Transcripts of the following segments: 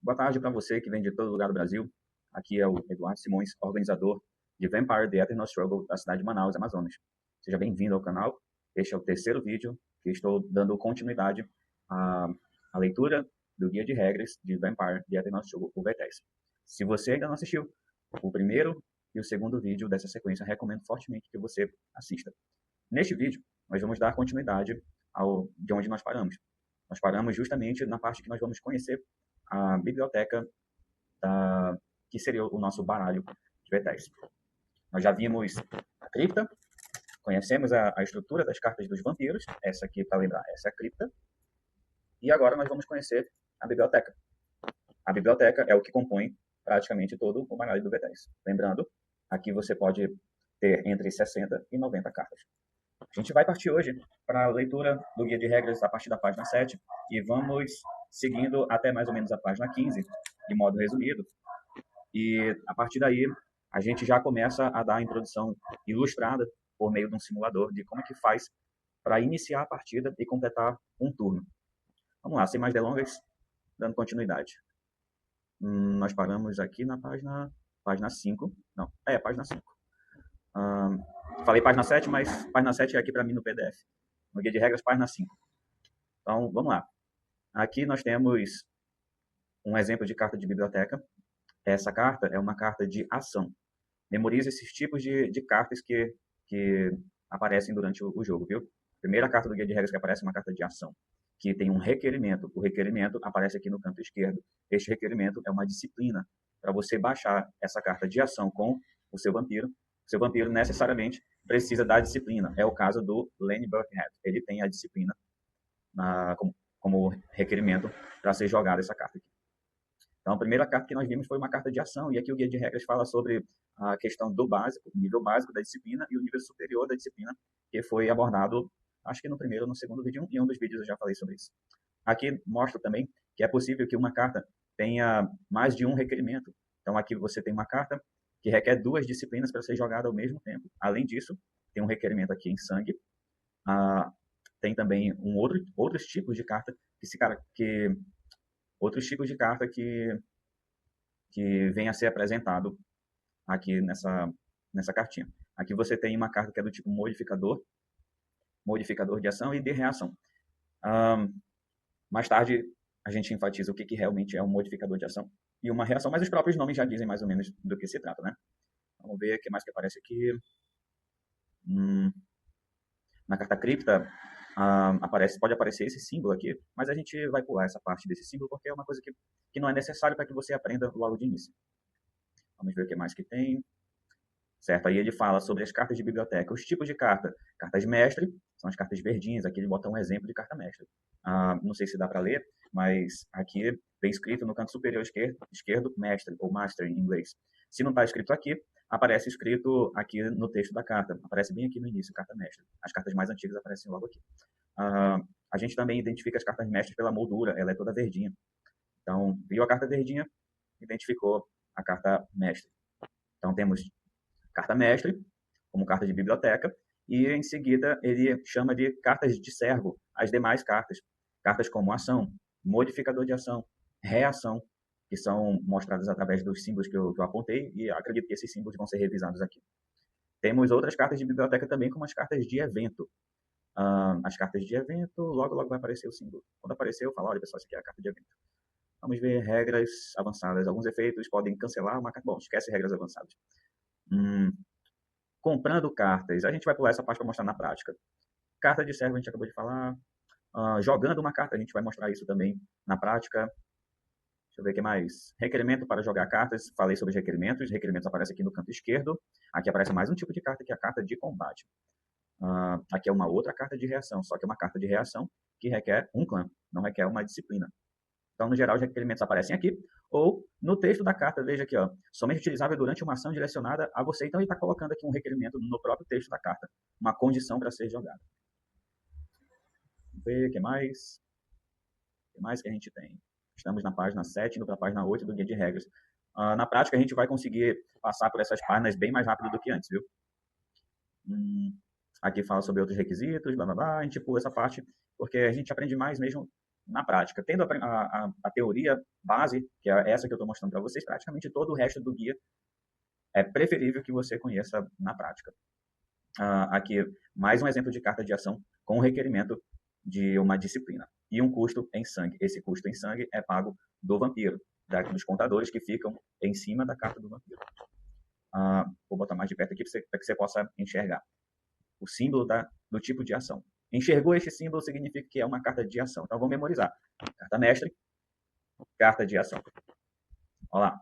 Boa tarde para você que vem de todo lugar do Brasil. Aqui é o Eduardo Simões, organizador de Vampire: The Eternal Struggle da cidade de Manaus, Amazonas. Seja bem-vindo ao canal. Este é o terceiro vídeo que estou dando continuidade à leitura do guia de regras de Vampire: The Eternal Struggle por V10. Se você ainda não assistiu o primeiro e o segundo vídeo dessa sequência, recomendo fortemente que você assista. Neste vídeo, nós vamos dar continuidade de onde nós paramos. Nós paramos justamente na parte que nós vamos conhecer a biblioteca que seria o nosso baralho de V10. Nós já vimos a cripta, conhecemos a estrutura das cartas dos vampiros, essa aqui, para lembrar, essa é a cripta, e agora nós vamos conhecer a biblioteca. A biblioteca é o que compõe praticamente todo o baralho do V10. Lembrando, aqui você pode ter entre 60 e 90 cartas. A gente vai partir hoje para a leitura do guia de regras a partir da página 7 e vamos seguindo até mais ou menos a página 15, de modo resumido. E a partir daí, a gente já começa a dar a introdução ilustrada por meio de um simulador de como é que faz para iniciar a partida e completar um turno. Vamos lá, sem mais delongas, dando continuidade. Nós paramos aqui na página 5. Não, página 5. Falei página 7, mas página 7 é aqui para mim no PDF. No guia de regras, página 5. Então, vamos lá. Aqui nós temos um exemplo de carta de biblioteca. Essa carta é uma carta de ação. Memorize esses tipos de cartas que aparecem durante o jogo, viu? A primeira carta do guia de regras que aparece é uma carta de ação, que tem um requerimento. O requerimento aparece aqui no canto esquerdo. Este requerimento é uma disciplina para você baixar essa carta de ação com o seu vampiro. O seu vampiro necessariamente precisa da disciplina. É o caso do Lenny Burkhead. Ele tem a disciplina como requerimento para ser jogada essa carta aqui. Então, a primeira carta que nós vimos foi uma carta de ação, e aqui o guia de regras fala sobre a questão do básico, o nível básico da disciplina e o nível superior da disciplina, que foi abordado, acho que no primeiro ou no segundo vídeo, em um dos vídeos eu já falei sobre isso. Aqui mostra também que é possível que uma carta tenha mais de um requerimento. Então, aqui você tem uma carta que requer 2 disciplinas para ser jogada ao mesmo tempo. Além disso, tem um requerimento aqui em sangue. Tem também outros tipos de carta que vem a ser apresentado aqui nessa cartinha. Aqui você tem uma carta que é do tipo modificador de ação e de reação. Mais tarde a gente enfatiza o que realmente é um modificador de ação e uma reação, mas os próprios nomes já dizem mais ou menos do que se trata, né? Vamos ver o que mais que aparece aqui. Na carta cripta, pode aparecer esse símbolo aqui, mas a gente vai pular essa parte desse símbolo porque é uma coisa que não é necessário para que você aprenda logo de início. Vamos ver o que mais que tem. Certo, aí ele fala sobre as cartas de biblioteca, os tipos de carta. Cartas mestre, são as cartas verdinhas, aqui ele bota um exemplo de carta mestre. Não sei se dá para ler, mas aqui vem escrito no canto superior esquerdo mestre, ou master em inglês. Se não está escrito aqui, aparece escrito aqui no texto da carta. Aparece bem aqui no início, carta mestre. As cartas mais antigas aparecem logo aqui. A gente também identifica as cartas mestres pela moldura, ela é toda verdinha. Então, viu a carta verdinha, identificou a carta mestre. Então, temos carta mestre, como carta de biblioteca, e em seguida ele chama de cartas de servo as demais cartas. Cartas como ação, modificador de ação, reação, que são mostradas através dos símbolos que eu apontei, e acredito que esses símbolos vão ser revisados aqui. Temos outras cartas de biblioteca também, como as cartas de evento. As cartas de evento, logo vai aparecer o símbolo. Quando aparecer, eu falo, olha pessoal, isso aqui é a carta de evento. Vamos ver regras avançadas. Alguns efeitos podem cancelar uma carta. Bom, esquece regras avançadas. Comprando cartas. A gente vai pular essa parte para mostrar na prática. Carta de servo a gente acabou de falar. Jogando uma carta, a gente vai mostrar isso também na prática. Deixa eu ver o que mais. Requerimento para jogar cartas. Falei sobre os requerimentos. Requerimentos aparecem aqui no canto esquerdo. Aqui aparece mais um tipo de carta, que é a carta de combate. Aqui é uma outra carta de reação, só que é uma carta de reação que requer um clã, não requer uma disciplina. Então, no geral, os requerimentos aparecem aqui, ou no texto da carta, veja aqui, ó, somente utilizável durante uma ação direcionada a você. Então, ele está colocando aqui um requerimento no próprio texto da carta, uma condição para ser jogada. Vamos ver o que mais. O que mais que a gente tem? Estamos na página 7, indo para a página 8 do guia de regras. Na prática, a gente vai conseguir passar por essas páginas bem mais rápido do que antes, viu? Aqui fala sobre outros requisitos, blá blá blá. A gente pula essa parte, porque a gente aprende mais mesmo na prática. Tendo a teoria base, que é essa que eu estou mostrando para vocês, praticamente todo o resto do guia é preferível que você conheça na prática. Aqui, mais um exemplo de carta de ação com requerimento de uma disciplina e um custo em sangue. Esse custo em sangue é pago do vampiro, dos contadores que ficam em cima da carta do vampiro. Vou botar mais de perto aqui para que você possa enxergar o símbolo do tipo de ação. Enxergou este símbolo significa que é uma carta de ação. Então, vamos memorizar. Carta mestre, carta de ação. Olha lá,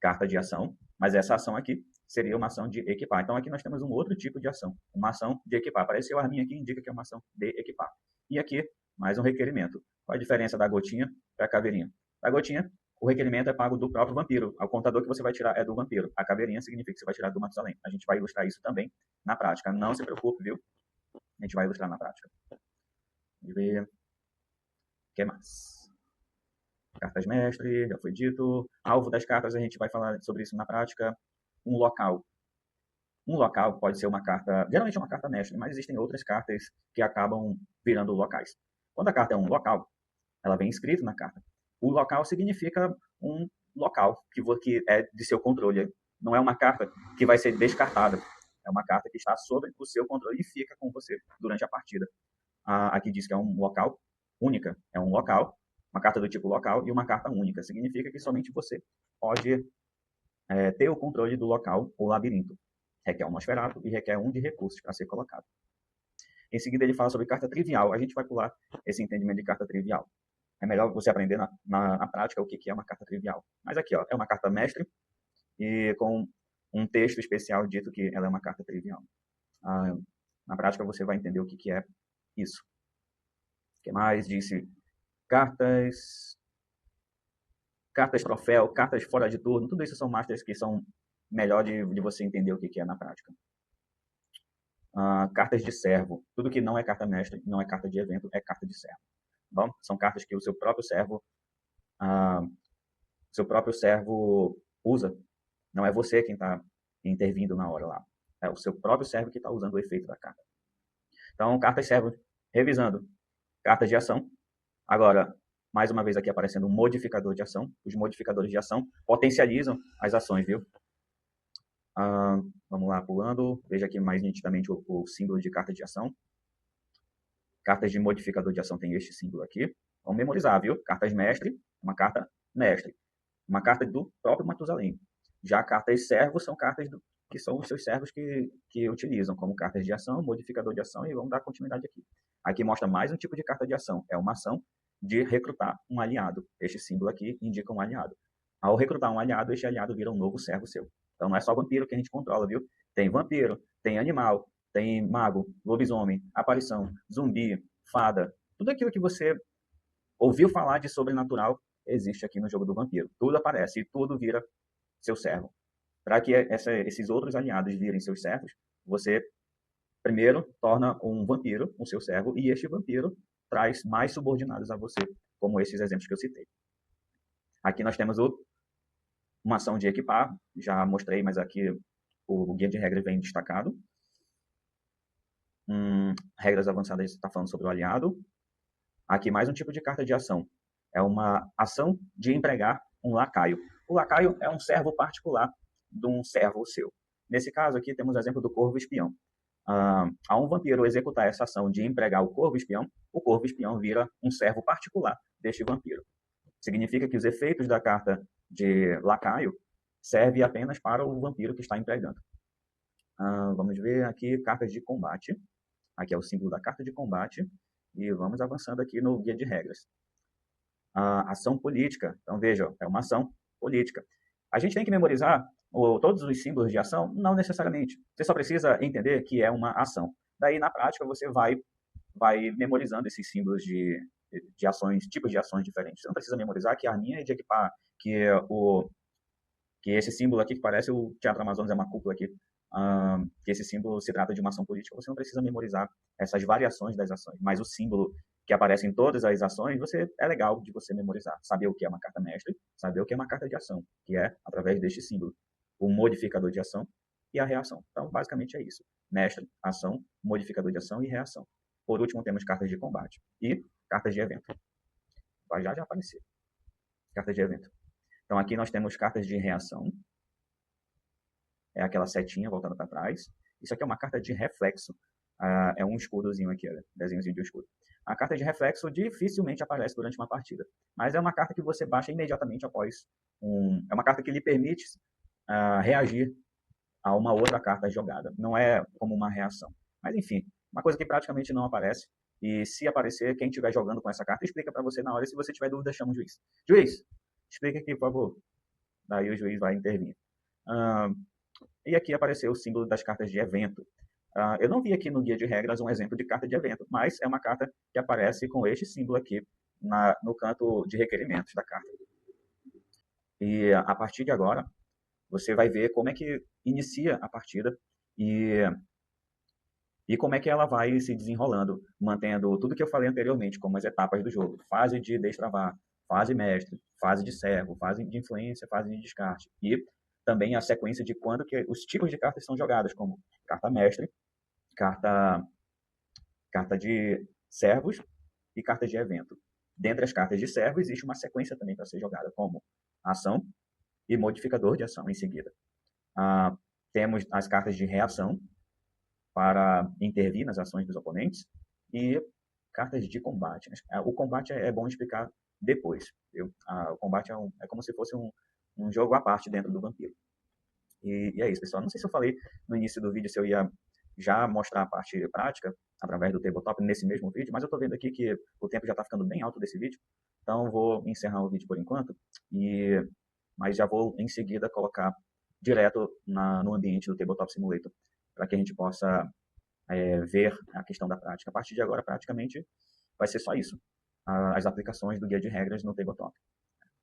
carta de ação, mas essa ação aqui seria uma ação de equipar. Então, aqui nós temos um outro tipo de ação, uma ação de equipar. Apareceu a arminha aqui, indica que é uma ação de equipar. E aqui, mais um requerimento. Qual a diferença da gotinha para a caveirinha? Da gotinha, o requerimento é pago do próprio vampiro. O contador que você vai tirar é do vampiro. A caveirinha significa que você vai tirar do Matusalém. A gente vai ilustrar isso também na prática. Não se preocupe, viu? A gente vai ilustrar na prática. Vamos ver. O que mais? Cartas mestre, já foi dito. Alvo das cartas, a gente vai falar sobre isso na prática. Um local. Um local pode ser uma carta, geralmente é uma carta mestre, mas existem outras cartas que acabam virando locais. Quando a carta é um local, ela vem escrito na carta. O local significa um local que é de seu controle. Não é uma carta que vai ser descartada. É uma carta que está sob o seu controle e fica com você durante a partida. Aqui diz que é um local única. É um local, uma carta do tipo local e uma carta única. Significa que somente você pode ter o controle do local ou labirinto. Requer um Nosferatu e requer um de recursos para ser colocado. Em seguida, ele fala sobre carta trivial. A gente vai pular esse entendimento de carta trivial. É melhor você aprender na prática o que é uma carta trivial. Mas aqui, ó, é uma carta mestre e com um texto especial dito que ela é uma carta trivial. Na prática, você vai entender o que é isso. O que mais? Disse cartas troféu, cartas fora de turno. Tudo isso são masters que são melhor de você entender o que é na prática. Cartas de servo. Tudo que não é carta mestre, não é carta de evento, é carta de servo. Bom, são cartas que o seu próprio servo usa. Não é você quem está intervindo na hora lá. É o seu próprio servo que está usando o efeito da carta. Então, cartas servo, revisando. Cartas de ação. Agora, mais uma vez aqui aparecendo um modificador de ação. Os modificadores de ação potencializam as ações, viu? Vamos lá, pulando. Veja aqui mais nitidamente o símbolo de carta de ação. Cartas de modificador de ação tem este símbolo aqui. Vamos memorizar, viu? Cartas mestre, uma carta mestre. Uma carta do próprio Matusalém. Já cartas servos são cartas que são os seus servos que utilizam como cartas de ação, modificador de ação, e vamos dar continuidade aqui. Aqui mostra mais um tipo de carta de ação. É uma ação de recrutar um aliado. Este símbolo aqui indica um aliado. Ao recrutar um aliado, este aliado vira um novo servo seu. Então não é só vampiro que a gente controla, viu? Tem vampiro, tem animal, tem mago, lobisomem, aparição, zumbi, fada. Tudo aquilo que você ouviu falar de sobrenatural existe aqui no jogo do vampiro. Tudo aparece e tudo vira seu servo. Para que esses outros aliados virem seus servos, você primeiro torna um vampiro um seu servo e este vampiro traz mais subordinados a você, como esses exemplos que eu citei. Aqui nós temos uma ação de equipar, já mostrei, mas aqui o guia de regras vem destacado. Regras avançadas está falando sobre o aliado. Aqui mais um tipo de carta de ação. É uma ação de empregar um lacaio. O lacaio é um servo particular de um servo seu. Nesse caso aqui temos o exemplo do corvo espião. A um vampiro executar essa ação de empregar o corvo espião vira um servo particular deste vampiro. Significa que os efeitos da carta de lacaio servem apenas para o vampiro que está empregando. Vamos ver aqui cartas de combate. Aqui é o símbolo da carta de combate. E vamos avançando aqui no guia de regras. Ação política. Então, veja, é uma ação política. A gente tem que memorizar todos os símbolos de ação? Não necessariamente. Você só precisa entender que é uma ação. Daí, na prática, você vai memorizando esses símbolos de ações, tipos de ações diferentes. Você não precisa memorizar que a arminha é de equipar, que esse símbolo aqui que parece o Teatro Amazonas é uma cúpula aqui, que esse símbolo se trata de uma ação política. Você não precisa memorizar essas variações das ações, mas o símbolo que aparece em todas as ações, é legal de você memorizar. Saber o que é uma carta mestre, saber o que é uma carta de ação, que é através deste símbolo. O modificador de ação e a reação. Então, basicamente é isso. Mestre, ação, modificador de ação e reação. Por último, temos cartas de combate e cartas de evento. vai já aparecer. Cartas de evento. Então aqui nós temos cartas de reação. É aquela setinha voltada para trás. Isso aqui é uma carta de reflexo. É um escudozinho aqui, olha, desenhozinho de um escudo. A carta de reflexo dificilmente aparece durante uma partida, mas é uma carta que você baixa imediatamente após é uma carta que lhe permite reagir a uma outra carta jogada. Não é como uma reação. Mas enfim, uma coisa que praticamente não aparece. E se aparecer, quem estiver jogando com essa carta explica para você na hora. Se você tiver dúvida, chama o juiz. Juiz, explica aqui, por favor. Daí o juiz vai intervir. E aqui apareceu o símbolo das cartas de evento. Eu não vi aqui no guia de regras um exemplo de carta de evento, mas é uma carta que aparece com este símbolo aqui no canto de requerimentos da carta. E a partir de agora, você vai ver como é que inicia a partida e como é que ela vai se desenrolando, mantendo tudo que eu falei anteriormente, como as etapas do jogo. Fase de destravar, fase mestre, fase de servo, fase de influência, fase de descarte. E também a sequência de quando que os tipos de cartas são jogadas, como carta mestre, carta de servos e cartas de evento. Dentre as cartas de servo, existe uma sequência também para ser jogada, como ação e modificador de ação em seguida. Temos as cartas de reação, para intervir nas ações dos oponentes, e cartas de combate. O combate é bom explicar depois. O combate é como se fosse um jogo à parte dentro do Vampiro. E é isso, pessoal. Não sei se eu falei no início do vídeo se eu ia já mostrar a parte prática através do tabletop nesse mesmo vídeo, mas eu estou vendo aqui que o tempo já está ficando bem alto desse vídeo, então vou encerrar o vídeo por enquanto, mas já vou em seguida colocar direto no ambiente do Tabletop Simulator, para que a gente possa ver a questão da prática. A partir de agora, praticamente, vai ser só isso. As aplicações do guia de regras no Tabletop.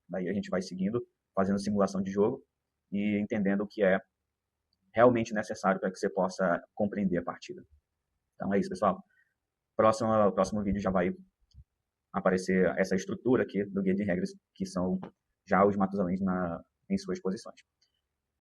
Daí a gente vai seguindo, fazendo simulação de jogo e entendendo o que é realmente necessário para que você possa compreender a partida. Então é isso, pessoal. Próximo vídeo já vai aparecer essa estrutura aqui do guia de regras, que são já os Matusalém em suas posições.